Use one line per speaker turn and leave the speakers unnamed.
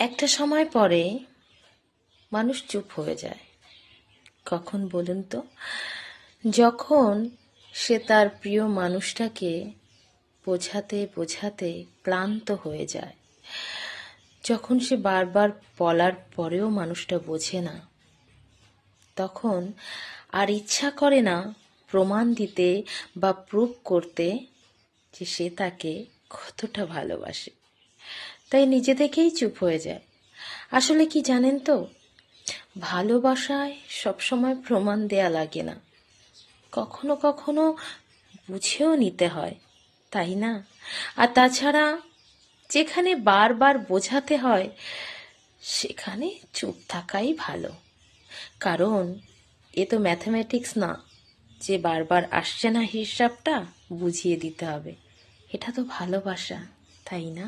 একটা সময় পরে মানুষ চুপ হয়ে যায়। কখন বলুন তো? যখন সে তার প্রিয় মানুষটাকে বোঝাতে বোঝাতে ক্লান্ত হয়ে যায়, যখন সে বারবার বলার পরেও মানুষটা বোঝে না, তখন আর ইচ্ছা করে না প্রমাণ দিতে বা প্রুভ করতে যে সে তাকে কতটা ভালোবাসে। তাই নিজে থেকেই চুপ হয়ে যায়। আসলে কি জানেন তো, ভালোবাসায় সবসময় প্রমাণ দেয়া লাগে না, কখনো কখনো বুঝেও নিতে হয়, তাই না? আর তাছাড়া যেখানে বারবার বোঝাতে হয় সেখানে চুপ থাকাই ভালো। কারণ এ তো ম্যাথামেটিক্স না যে বারবার আসছে না হিসাবটা বুঝিয়ে দিতে হবে। এটা তো ভালোবাসা, তাই না?